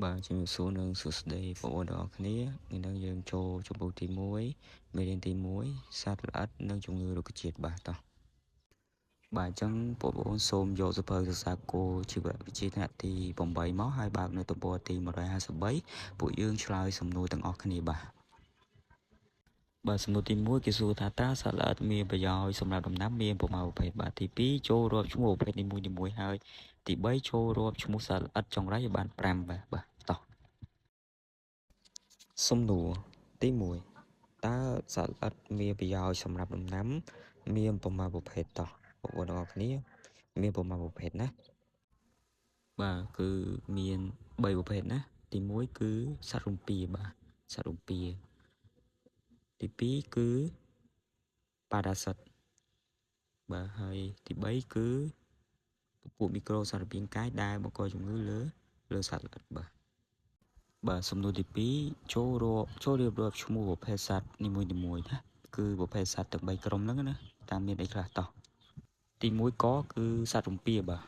Bàជំរាបសួរនិងសួស្តីបងប្អូនទាំងអស់គ្នានឹងយើងចូលចំពោះទី1មេរៀនទី1សត្វល្អិតនិងជំងឺរុក្ខជាតិបាទតោះបាទអញ្ចឹងបងប្អូនសូមយកសៀវភៅសិក្សាគោលជីវវិទ្យាថ្នាក់ទី8មកហើយបើកនៅទំព័រទី153ពួកយើងឆ្លើយសំណួរទាំងអស់គ្នាបាទសំណួរទី1គេសួរថាតើសត្វល្អិតមានប្រយោជន៍សម្រាប់ដំណាំមានប្រមាណប្រភេទបាទទី2ចូលរាប់ឈ្មោះប្រភេទនីមួយៗហើយទី3ចូលរាប់ឈ្មោះសត្វល្អិតចង្រៃឲ្យបាន5បាទតោះសំណួរទី1តើសត្វល្អិតមានប្រយោជន៍សម្រាប់ដំណាំមានប្រមាណប្រភេទតោះបងប្អូនទាំងអស់គ្នាមានប្រមាណប្រភេទណាបាទគឺមាន3ប្រភេទណាទី1គឺសត្វរំពាបាទសត្វរំពាទី2គឺប៉ារ៉ាសិតបាទហើយទី3គឺពពួកមីក្រូសារពាង្គកាយដែលបង្កជំងឺលើសត្វល្អិតបាទសំណួរទី2ចូលរៀបរាប់ឈ្មោះប្រភេទសត្វនីមួយៗណាគឺប្រភេទសត្វទាំង3ក្រុមហ្នឹងណាតាមមានអីខ្លះតោះទី1កគឺសត្វរំពាបាទ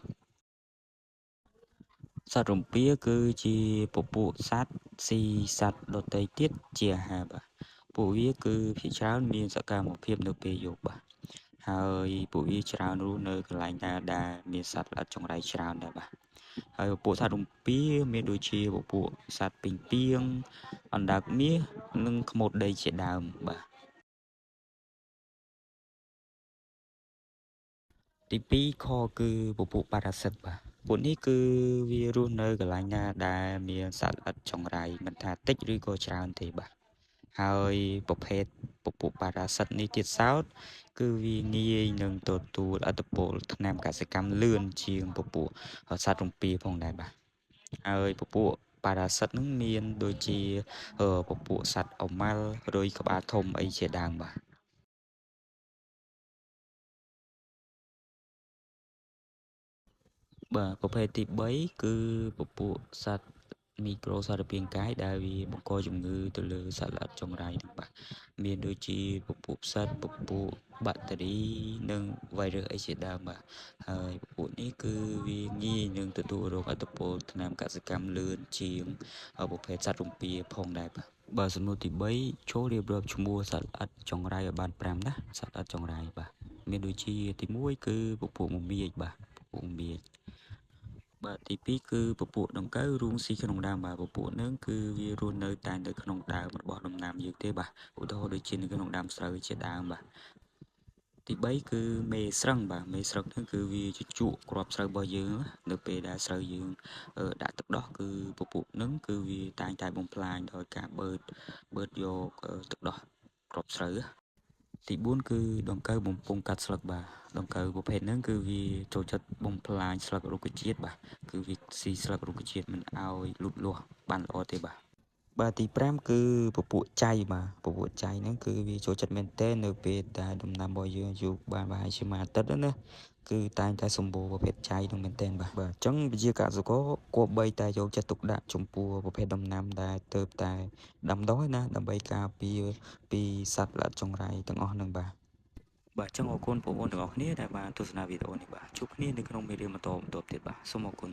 សត្វរំពាគឺជាពពួកសត្វស៊ីសត្វដទៃទៀតជាអាហារបាទពួកវាគឺភាគច្រើនមានសកម្មភាពនៅពេលយប់បាទហើយពួកវាច្រើនរស់នៅកន្លែងណាដែលមានសត្វល្អិតចង្រៃច្រើនដែរបាទហើយពពួកសត្វរំពាមានដូចជាពពួកសត្វពីងពាងអណ្ដើកមាសនិងខ្មោចដីជាដើមបាទទី2ខគឺពពួកប៉ារ៉ាសិតបាទពួកនេះគឺវារស់នៅកន្លែងណាដែលមានសត្វល្អិតចង្រៃមិនថាតិចឬក៏ច្រើនទេបាទហើយប្រភេទពពួកប៉ារ៉ាសិតនេះទៀតសោតគឺវាងាយនឹងទទួលឥទ្ធិពលថ្នាំកសិកម្មលឿនជាងពពួកសត្វរំពាផងដែរបាទហើយពពួកប៉ារ៉ាសិតនឹងមានដូចជាពពួកសត្វអម៉ាល់រុយក្បាលធំអីជាដើមបាទបាទប្រភេទទី3គឺពពួកសត្វមីក្រូសារពាង្គកាយដែលវាបង្កជំងឺទៅលើសត្វល្អិតចង្រៃហ្នឹងបាទមានដូចជាពពួកផ្សិតពពួកបាក់តេរីនិងវីរុសអីជាដើមបាទហើយពពួកនេះគឺវាងាយនឹងទទួលរងឥទ្ធិពលថ្នាំកសិកម្មលឿនជាងប្រភេទសត្វរំពាផងដែរបាទសំណួរទី3ចូលរៀបរាប់ឈ្មោះសត្វល្អិតចង្រៃឲ្យបាន5ណាសត្វល្អិតចង្រៃបាទមានដូចជាទី1គឺពពួកមមាញបាទពពួកមមាញបាទទី2គឺពពួកដង្កូវរូងស៊ីក្នុងដើមបាទពពួកហ្នឹងគឺវារស់នៅតែនៅក្នុងដើមរបស់ដំណាំយើងទេបាទឧទាហរណ៍ដូចជានៅក្នុងដើមស្រូវជាដើមបាទទី3គឺមេស្រឹងបាទមេស្រឹងហ្នឹងគឺវាជជក់គ្រាប់ស្រូវរបស់យើងនៅពេលដែលស្រូវយើងដាក់ទឹកដោះគឺពពួកហ្នឹងគឺវាតែងតែបំផ្លាញដោយការបឺតយកទឹកដោះគ្រាប់ស្រូវទី4គឺដង្កូវបំពង់កាត់ស្លឹកបាទដង្កូវប្រភេទហ្នឹងគឺវាចូលចិត្តបំផ្លាញស្លឹករុក្ខជាតិបាទគឺវាស៊ីស្លឹករុក្ខជាតិមិនឲ្យលូតលាស់បានល្អទេបាទទី5គឺពពួកចៃបាទពពួកចៃហ្នឹងគឺវាចូលចិត្តមែនទែននៅពេលដែលដំណាំរបស់យើងយកបានប្រហែលជាមួយអាទិត្យណាគឺតែងតែសម្បូរប្រភេទចៃហ្នឹងមែនទែនបាទអញ្ចឹងវិជាកសិករគប្បីតែយកចិត្តទុកដាក់ចំពោះប្រភេទដំណាំដែលទៅតែដាំដុះណាដើម្បីការពារពីសត្វល្អិតចង្រៃទាំងអស់ហ្នឹងបាទអញ្ចឹងអរគុណបងប្អូនទាំងអស់គ្នាដែលបានទស្សនាវីដេអូនេះបាទជួបគ្នានៅក្នុងមេរៀនបន្តទៀតបាទសូមអរគុណ